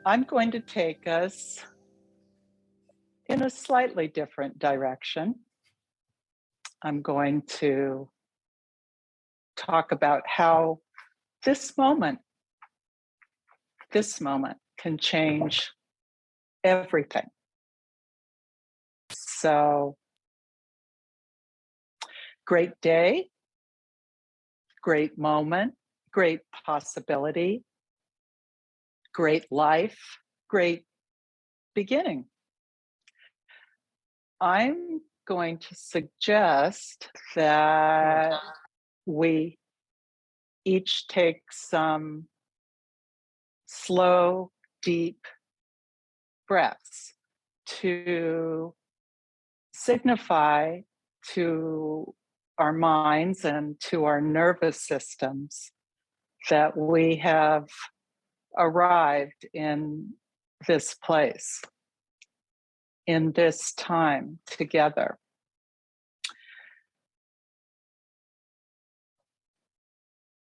I'm going to take us in a slightly different direction. I'm going to talk about how this moment can change everything. So, great day, great moment, great possibility, great life, great beginning. I'm going to suggest that we each take some slow, deep breaths to signify to our minds and to our nervous systems that we have arrived in this place, in this time together.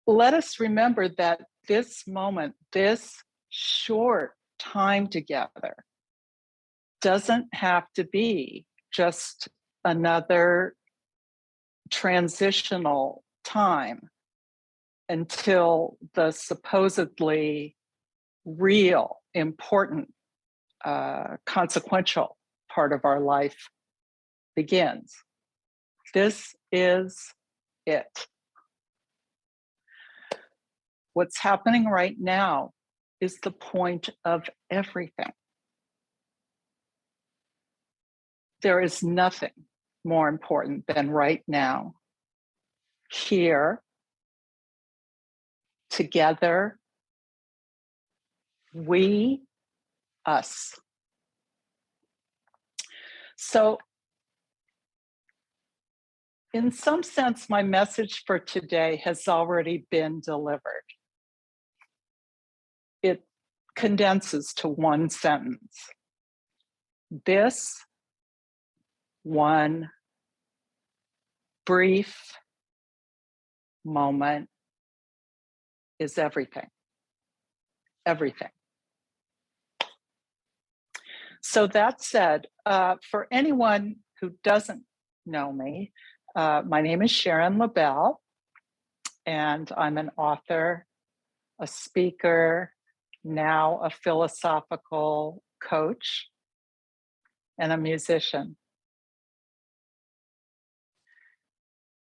Let us remember that this moment, this short time together, doesn't have to be just another transitional time until the supposedly real, important, consequential part of our life begins. This is it. What's happening right now is the point of everything. There is nothing more important than right now, here, together, we, us. So, in some sense, my message for today has already been delivered. It condenses to one sentence. This one brief moment is everything. Everything. So that said, for anyone who doesn't know me, my name is Sharon Lebell, and I'm an author, a speaker, now a philosophical coach, and a musician.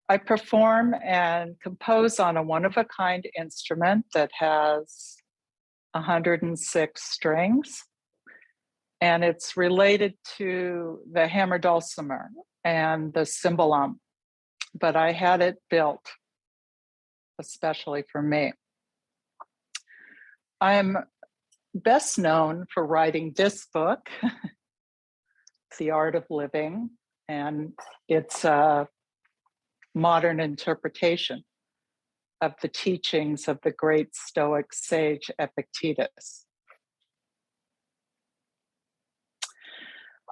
I perform and compose on a one-of-a-kind instrument that has 106 strings, and it's related to the hammer dulcimer and the cymbalum, but I had it built especially for me. I'm best known for writing this book, The Art of Living, and it's a modern interpretation of the teachings of the great Stoic sage Epictetus.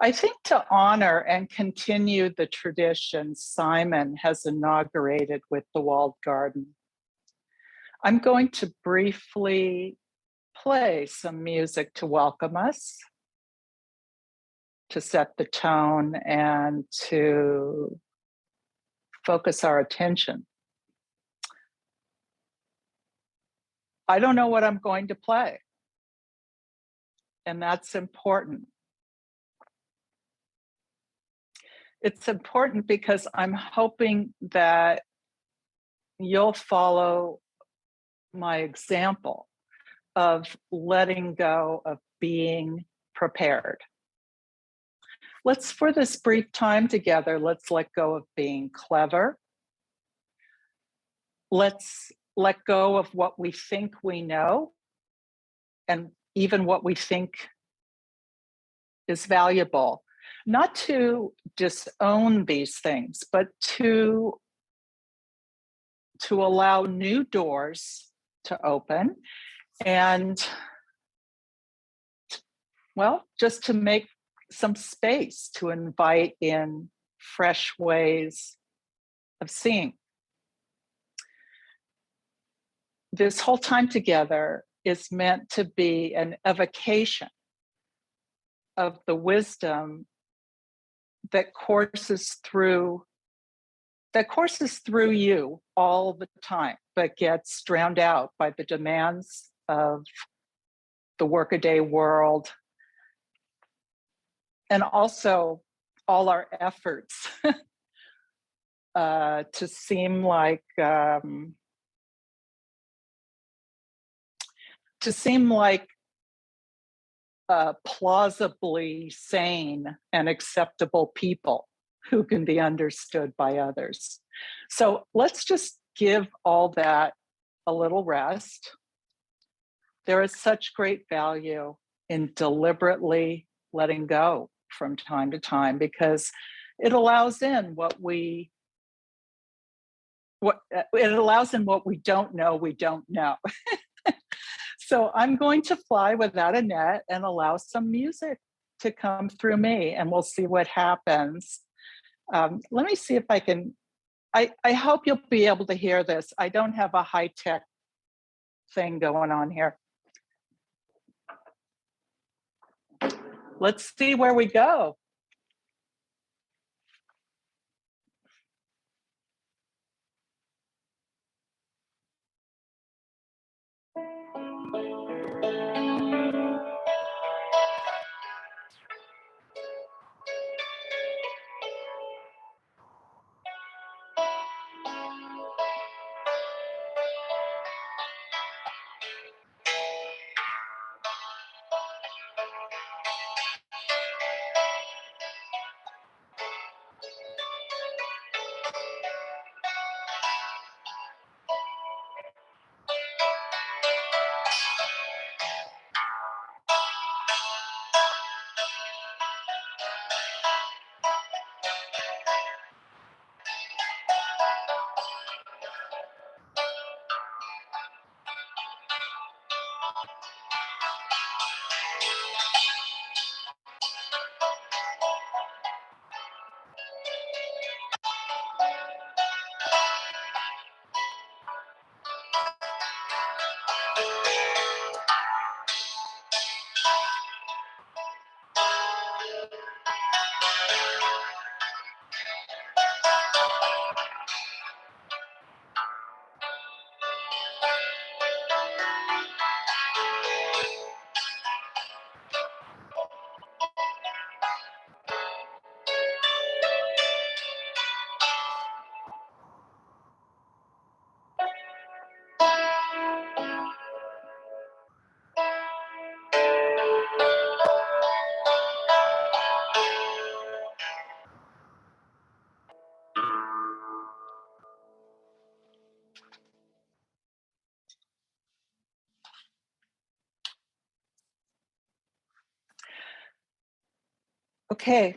I think to honor and continue the tradition Simon has inaugurated with the walled garden, I'm going to briefly play some music to welcome us, to set the tone, and to focus our attention. I don't know what I'm going to play, and that's important. It's important because I'm hoping that you'll follow my example of letting go, of being prepared. Let's, for this brief time together, let's let go of being clever. Let's let go of what we think we know, and even what we think is valuable. Not to disown these things, but to allow new doors to open, and, well, just to make some space to invite in fresh ways of seeing. This whole time together is meant to be an evocation of the wisdom that courses through you all the time, but gets drowned out by the demands of the workaday world, and also all our efforts to seem like plausibly sane and acceptable people who can be understood by others. So let's just give all that a little rest. There is such great value in deliberately letting go from time to time, because it allows in what we don't know. So I'm going to fly without a net and allow some music to come through me, and we'll see what happens. Let me see if I can. I hope you'll be able to hear this. I don't have a high-tech thing going on here. Let's see where we go. Okay.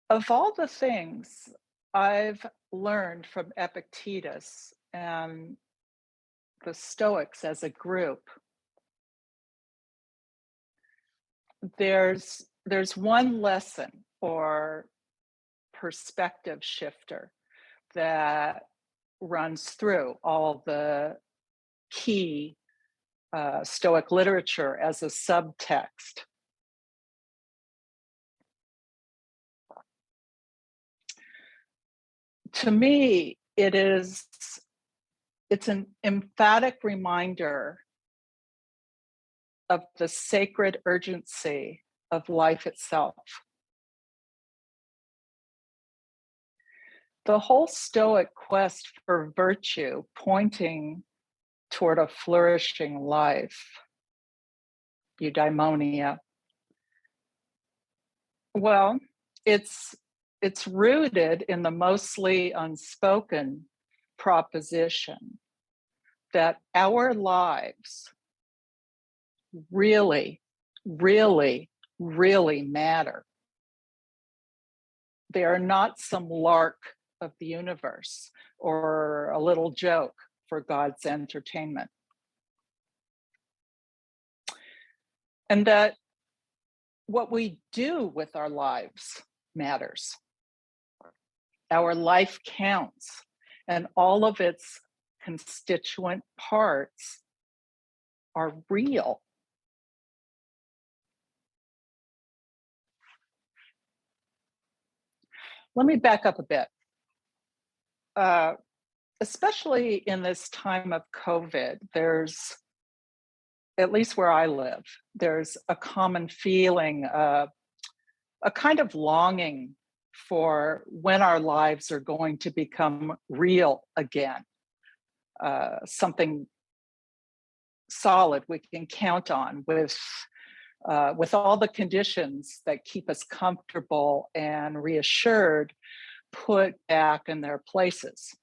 Of all the things I've learned from Epictetus and the Stoics as a group, there's one lesson or perspective shifter that runs through all the key Stoic literature as a subtext. To me, it's an emphatic reminder of the sacred urgency of life itself. The whole Stoic quest for virtue pointing toward a flourishing life, eudaimonia, well, it's rooted in the mostly unspoken proposition that our lives really, really, really matter. They are not some lark of the universe or a little joke for God's entertainment. And that what we do with our lives matters. Our life counts, and all of its constituent parts are real. Let me back up a bit. Especially in this time of COVID, there's, at least where I live, there's a common feeling, a kind of longing for when our lives are going to become real again, something solid we can count on with all the conditions that keep us comfortable and reassured put back in their places.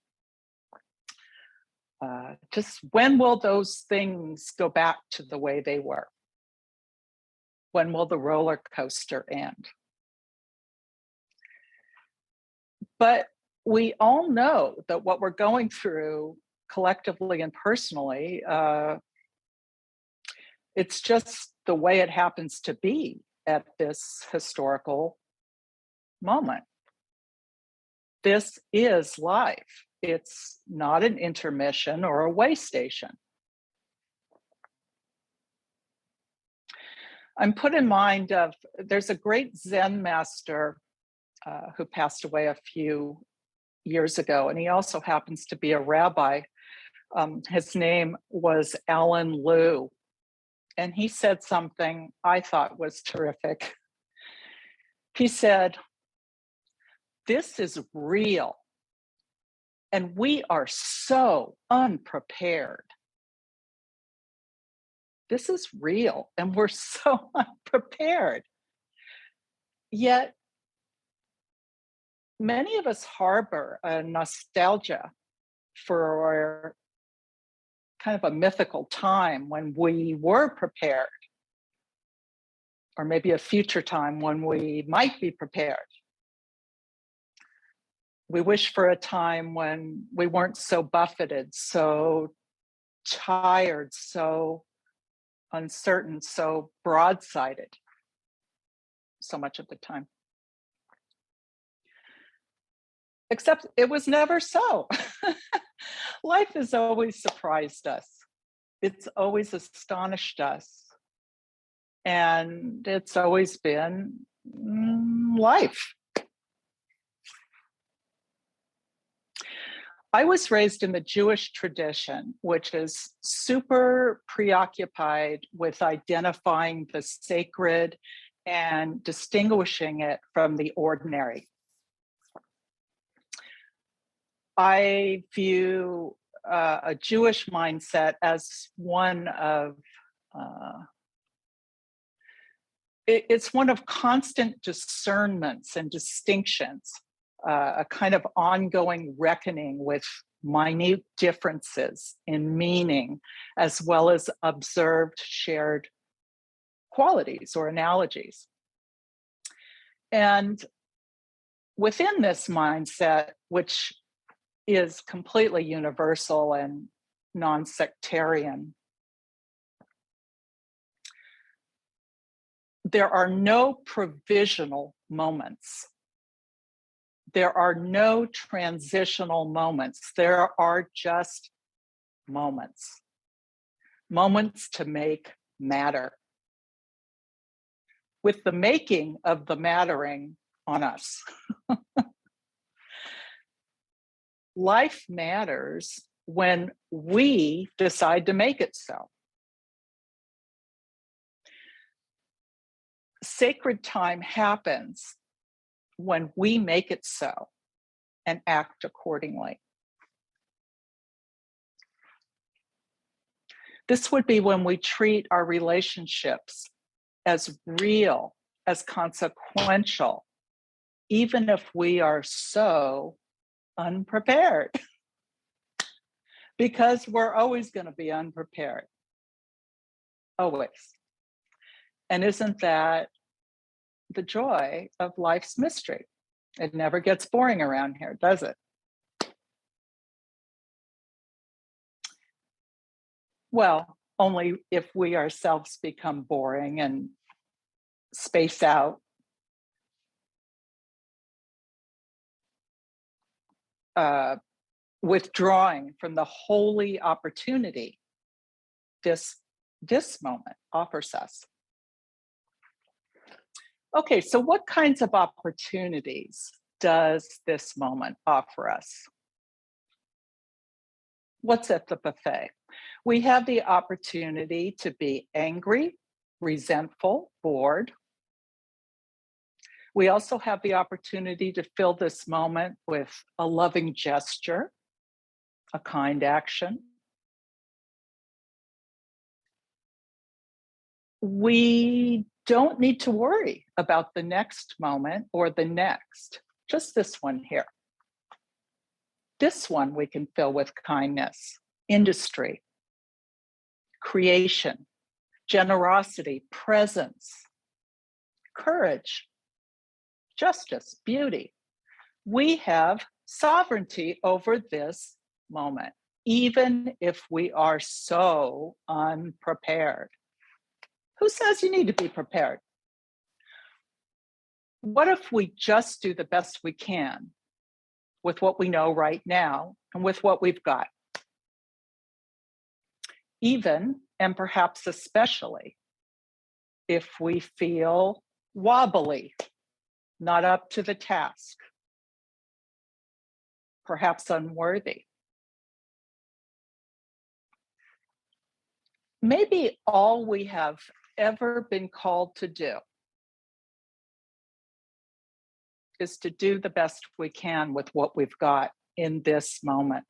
Just when will those things go back to the way they were? When will the roller coaster end? But we all know that what we're going through collectively and personally, it's just the way it happens to be at this historical moment. This is life. It's not an intermission or a way station. I'm put in mind of, there's a great Zen master who passed away a few years ago, and he also happens to be a rabbi. His name was Alan Liu, and he said something I thought was terrific. He said, "This is real, and we are so unprepared. This is real, and we're so unprepared." Yet, many of us harbor a nostalgia for kind of a mythical time when we were prepared, or maybe a future time when we might be prepared. We wish for a time when we weren't so buffeted, so tired, so uncertain, so broadsided so much of the time. Except it was never so. Life has always surprised us. It's always astonished us. And it's always been life. I was raised in the Jewish tradition, which is super preoccupied with identifying the sacred and distinguishing it from the ordinary. I view a Jewish mindset as one of, it's one of constant discernments and distinctions, a kind of ongoing reckoning with minute differences in meaning, as well as observed shared qualities or analogies. And within this mindset, which is completely universal and non-sectarian, there are no provisional moments. There are no transitional moments. There are just moments. Moments to make matter, with the making of the mattering on us. Life matters when we decide to make it so. Sacred time happens when we make it so and act accordingly. This would be when we treat our relationships as real, as consequential, even if we are so unprepared, because we're always going to be unprepared. Always. And isn't that the joy of life's mystery? It never gets boring around here, does it? Well, only if we ourselves become boring and space out. withdrawing from the holy opportunity this moment offers us. Okay, so what kinds of opportunities does this moment offer us? What's at the buffet? We have the opportunity to be angry, resentful, bored. We also have the opportunity to fill this moment with a loving gesture, a kind action. We don't need to worry about the next moment or the next, just this one here. This one we can fill with kindness, industry, creation, generosity, presence, courage, justice, beauty. We have sovereignty over this moment, even if we are so unprepared. Who says you need to be prepared? What if we just do the best we can with what we know right now and with what we've got? Even, and perhaps especially, if we feel wobbly, not up to the task, perhaps unworthy. Maybe all we have ever been called to do is to do the best we can with what we've got in this moment,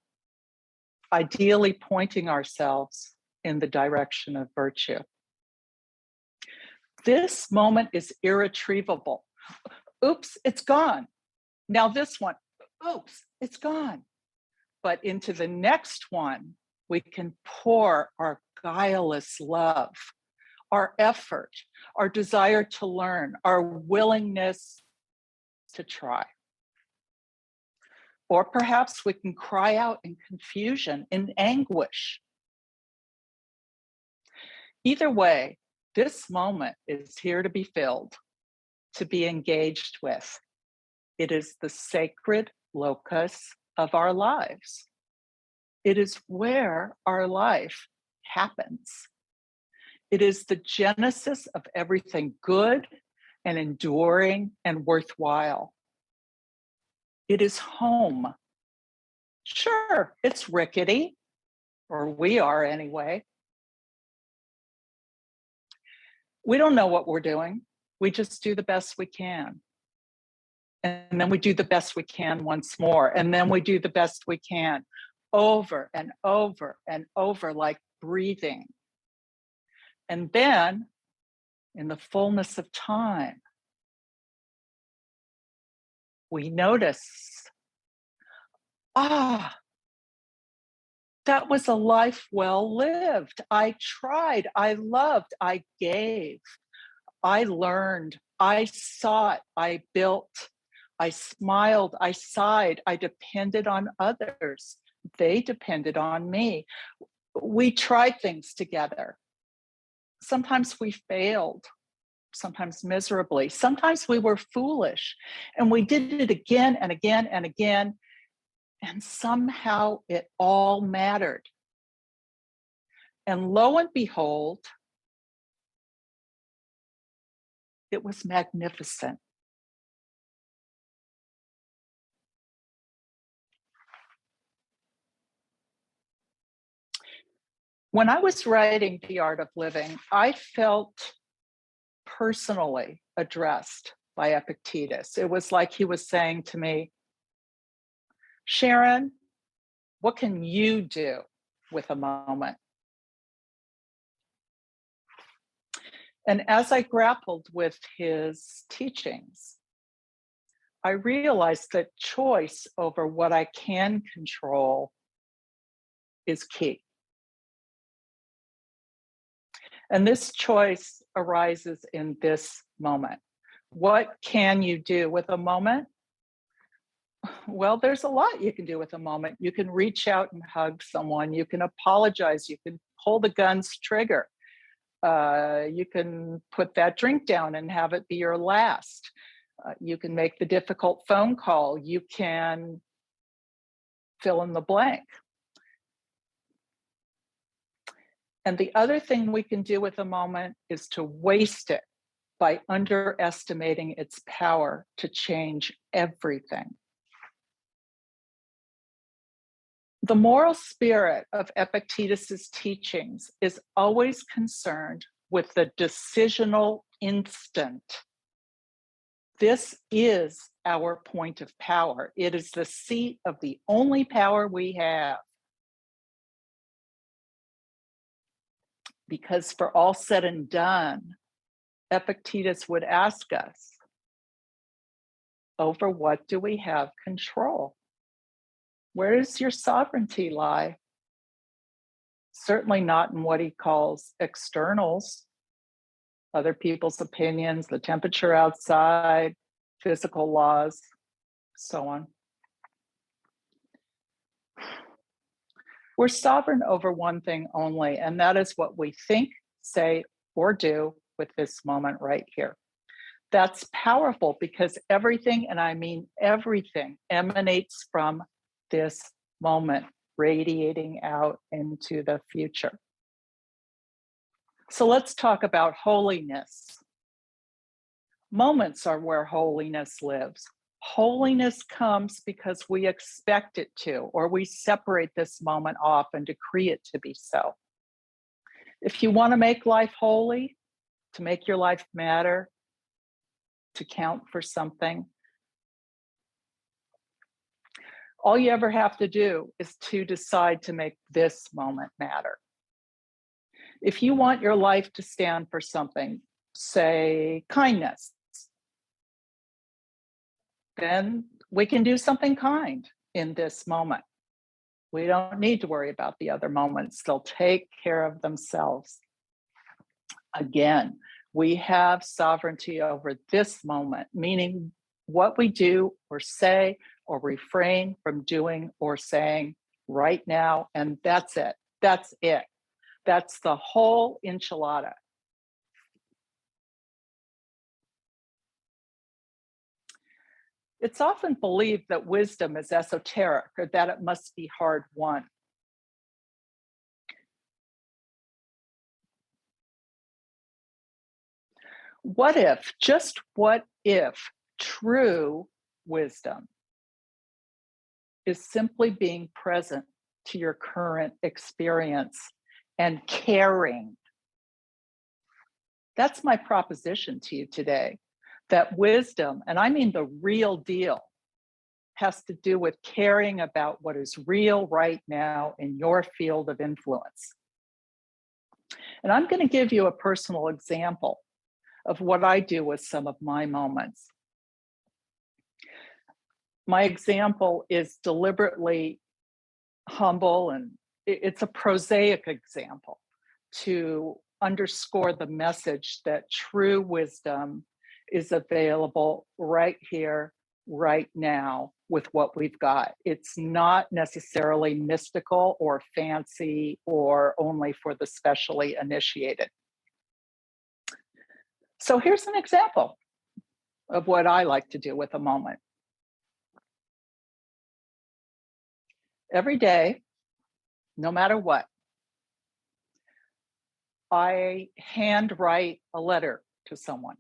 ideally pointing ourselves in the direction of virtue. This moment is irretrievable. Oops, it's gone. Now this one, oops, it's gone. But into the next one, we can pour our guileless love, our effort, our desire to learn, our willingness to try. Or perhaps we can cry out in confusion, in anguish. Either way, this moment is here to be filled, to be engaged with. It is the sacred locus of our lives. It is where our life happens. It is the genesis of everything good and enduring and worthwhile. It is home. Sure, it's rickety, or we are anyway. We don't know what we're doing. We just do the best we can. And then we do the best we can once more. And then we do the best we can over and over and over, like breathing. And then, in the fullness of time, we notice, that was a life well lived. I tried, I loved, I gave, I learned, I sought, I built, I smiled, I sighed, I depended on others. They depended on me. We tried things together. Sometimes we failed, sometimes miserably. Sometimes we were foolish, and we did it again and again and again. And somehow it all mattered. And lo and behold, it was magnificent. When I was writing The Art of Living, I felt personally addressed by Epictetus. It was like he was saying to me, Sharon, what can you do with a moment? And as I grappled with his teachings, I realized that choice over what I can control is key. And this choice arises in this moment. What can you do with a moment? Well, there's a lot you can do with a moment. You can reach out and hug someone. You can apologize. You can pull the gun's trigger. You can put that drink down and have it be your last. You can make the difficult phone call. You can fill in the blank. And the other thing we can do with a moment is to waste it by underestimating its power to change everything. The moral spirit of Epictetus's teachings is always concerned with the decisional instant. This is our point of power. It is the seat of the only power we have. Because for all said and done, Epictetus would ask us, over what do we have control? Where does your sovereignty lie? Certainly not in what he calls externals, other people's opinions, the temperature outside, physical laws, so on. We're sovereign over one thing only, and that is what we think, say, or do with this moment right here. That's powerful because everything, and I mean everything, emanates from this moment, radiating out into the future. So let's talk about holiness. Moments are where holiness lives. Holiness comes because we expect it to, or we separate this moment off and decree it to be so. If you want to make life holy, to make your life matter, to count for something, all you ever have to do is to decide to make this moment matter. If you want your life to stand for something, say kindness, then we can do something kind in this moment. We don't need to worry about the other moments. They'll take care of themselves. Again, we have sovereignty over this moment, meaning what we do or say or refrain from doing or saying right now, and that's it. That's it. That's the whole enchilada. It's often believed that wisdom is esoteric or that it must be hard won. What if, just what if, true wisdom is simply being present to your current experience and caring? That's my proposition to you today, that wisdom, and I mean the real deal, has to do with caring about what is real right now in your field of influence. And I'm going to give you a personal example of what I do with some of my moments. My example is deliberately humble, and it's a prosaic example to underscore the message that true wisdom is available right here, right now, with what we've got. It's not necessarily mystical or fancy or only for the specially initiated. So here's an example of what I like to do with a moment. Every day, no matter what, I handwrite a letter to someone.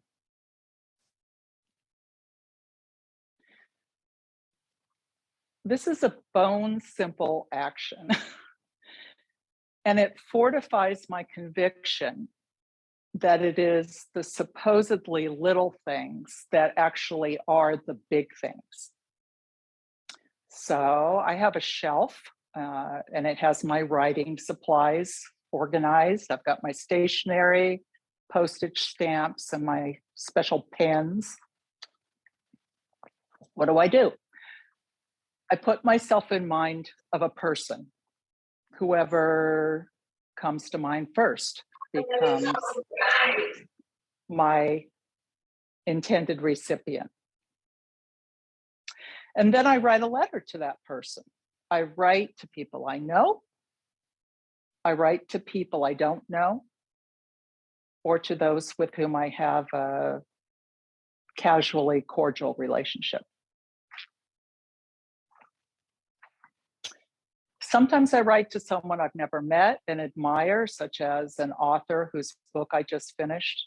This is a bone simple action, and it fortifies my conviction that it is the supposedly little things that actually are the big things. So I have a shelf, and it has my writing supplies organized. I've got my stationery, postage stamps, and my special pens. What do? I put myself in mind of a person. Whoever comes to mind first becomes my intended recipient. And then I write a letter to that person. I write to people I know. I write to people I don't know, or to those with whom I have a casually cordial relationship. Sometimes I write to someone I've never met and admire, such as an author whose book I just finished.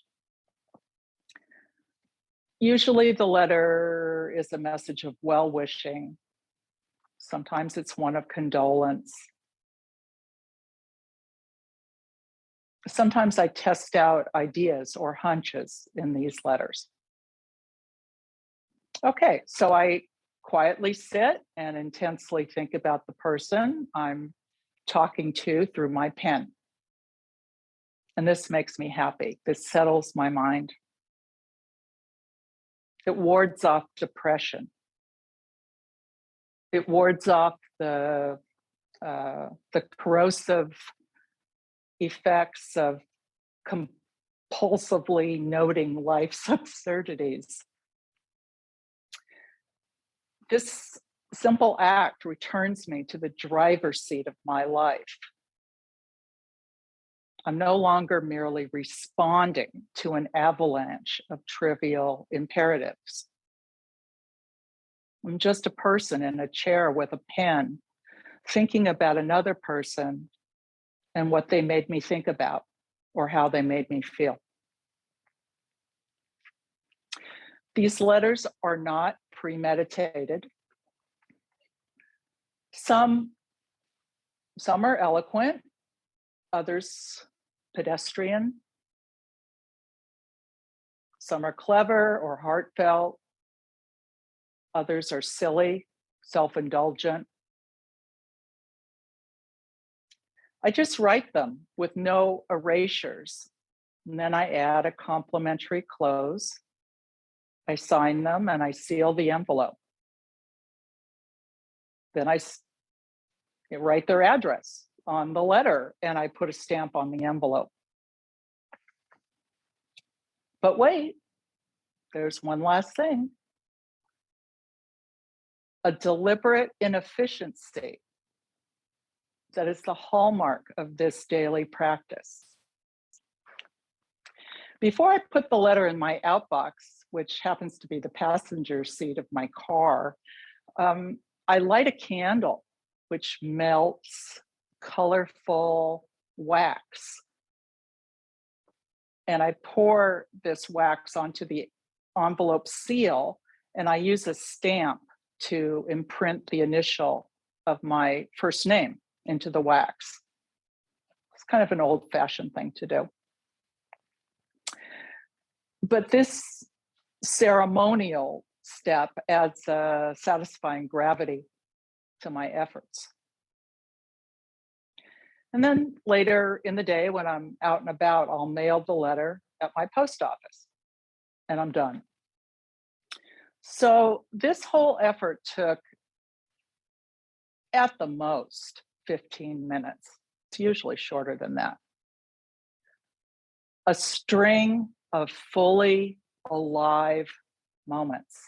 Usually the letter is a message of well-wishing. Sometimes it's one of condolence. Sometimes I test out ideas or hunches in these letters. Okay, so I quietly sit and intensely think about the person I'm talking to through my pen. And this makes me happy. This settles my mind. It wards off depression. It wards off the corrosive effects of compulsively noting life's absurdities. This simple act returns me to the driver's seat of my life. I'm no longer merely responding to an avalanche of trivial imperatives. I'm just a person in a chair with a pen, thinking about another person and what they made me think about or how they made me feel. These letters are not premeditated. Some are eloquent, others pedestrian. Some are clever or heartfelt. Others are silly, self-indulgent. I just write them with no erasures. And then I add a complimentary close. I sign them and I seal the envelope. Then I write their address on the letter and I put a stamp on the envelope. But wait, there's one last thing. A deliberate inefficiency that is the hallmark of this daily practice. Before I put the letter in my outbox, which happens to be the passenger seat of my car, I light a candle, which melts colorful wax. And I pour this wax onto the envelope seal, and I use a stamp to imprint the initial of my first name into the wax. It's kind of an old-fashioned thing to do. But this ceremonial step adds a satisfying gravity to my efforts. And then later in the day, when I'm out and about, I'll mail the letter at my post office, and I'm done. So this whole effort took, at the most, 15 minutes. It's usually shorter than that. A string of fully alive moments.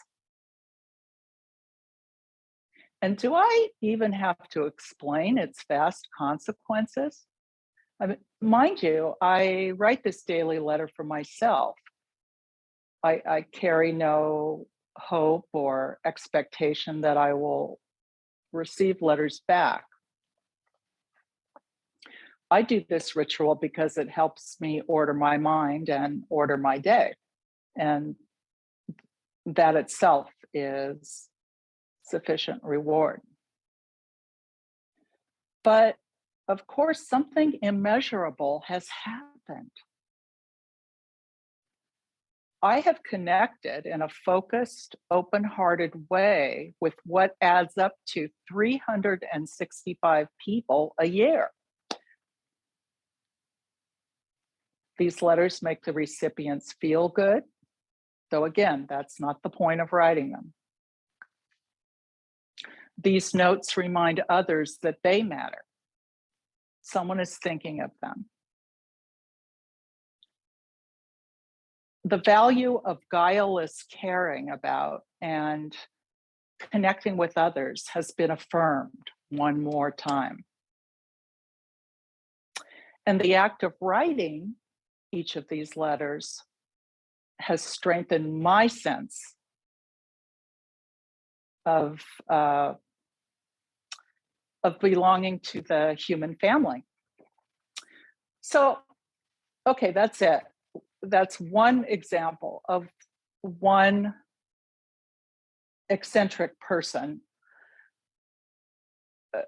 And do I even have to explain its vast consequences? I mean, mind you, I write this daily letter for myself. I carry no hope or expectation that I will receive letters back. I do this ritual because it helps me order my mind and order my day. And that itself is sufficient reward. But of course, something immeasurable has happened. I have connected in a focused, open-hearted way with what adds up to 365 people a year. These letters make the recipients feel good, though again, that's not the point of writing them. These notes remind others that they matter. Someone is thinking of them. The value of guileless caring about and connecting with others has been affirmed one more time. And the act of writing each of these letters has strengthened my sense of of belonging to the human family. So, okay, that's it. That's one example of one eccentric person,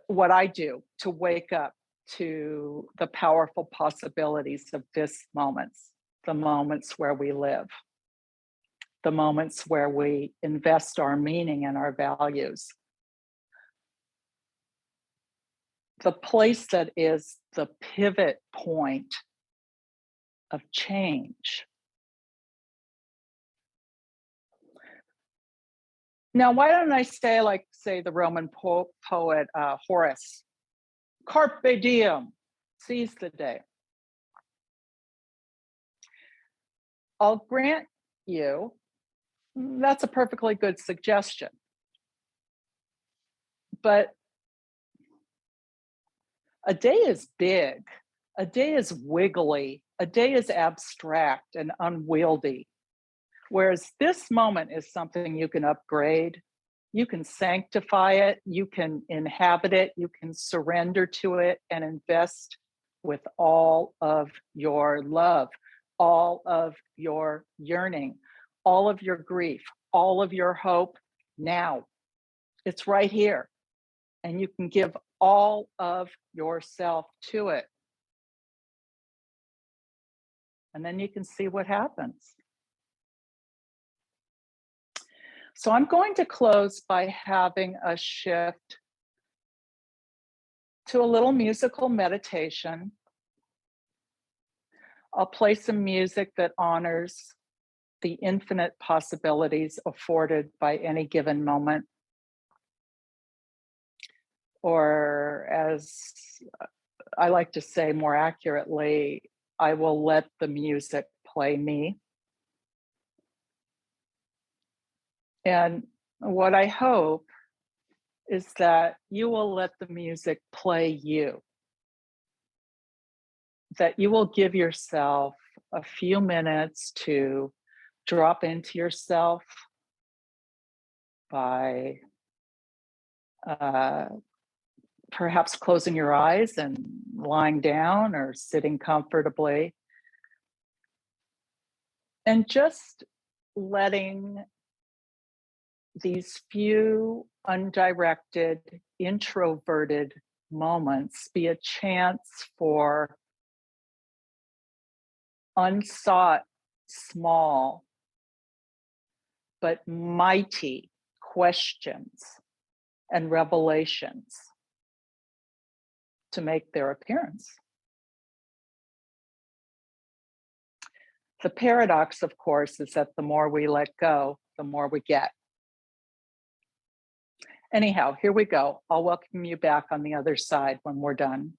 what I do to wake up to the powerful possibilities of this moments, the moments where we live, the moments where we invest our meaning and our values. The place that is the pivot point of change. Now, why don't I say, like, say, the Roman poet Horace, carpe diem, seize the day. I'll grant you that's a perfectly good suggestion. But a day is big, a day is wiggly, a day is abstract and unwieldy. Whereas this moment is something you can upgrade, you can sanctify it, you can inhabit it, you can surrender to it and invest with all of your love, all of your yearning, all of your grief, all of your hope now. It's right here. And you can give all of yourself to it. And then you can see what happens. So I'm going to close by having a shift to a little musical meditation. I'll play some music that honors the infinite possibilities afforded by any given moment. Or, as I like to say more accurately, I will let the music play me. And what I hope is that you will let the music play you, that you will give yourself a few minutes to drop into yourself by perhaps closing your eyes and lying down or sitting comfortably, and just letting these few undirected, introverted moments be a chance for unsought, small, but mighty questions and revelations to make their appearance. The paradox, of course, is that the more we let go, the more we get. Anyhow, here we go. I'll welcome you back on the other side when we're done.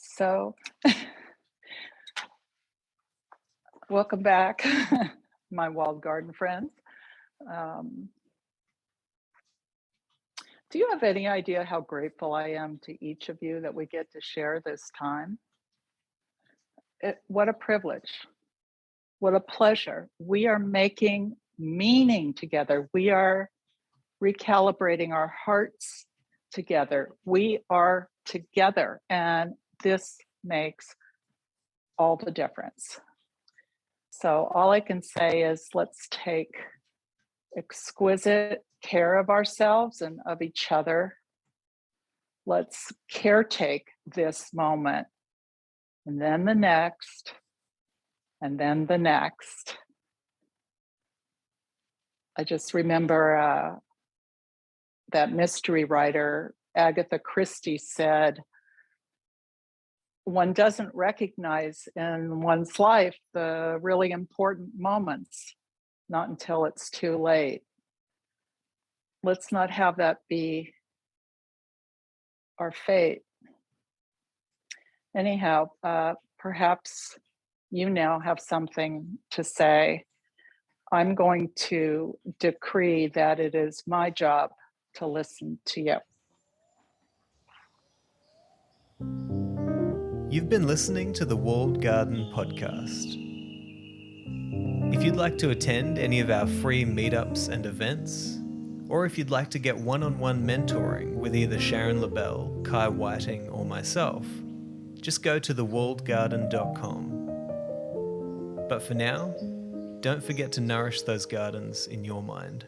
So, welcome back, my walled garden friends. Do you have any idea how grateful I am to each of you that we get to share this time? What a privilege. What a pleasure. We are making meaning together. We are recalibrating our hearts together. We are together, and this makes all the difference. So all I can say is let's take exquisite care of ourselves and of each other. Let's caretake this moment, and then the next, and then the next. I just remember that mystery writer, Agatha Christie, said, one doesn't recognize in one's life the really important moments, not until it's too late. Let's not have that be our fate. Anyhow, perhaps you now have something to say. I'm going to decree that it is my job to listen to you. You've been listening to the Walled Garden Podcast. If you'd like to attend any of our free meetups and events, or if you'd like to get one-on-one mentoring with either Sharon Lebell, Kai Whiting, or myself, just go to thewalledgarden.com. But for now, don't forget to nourish those gardens in your mind.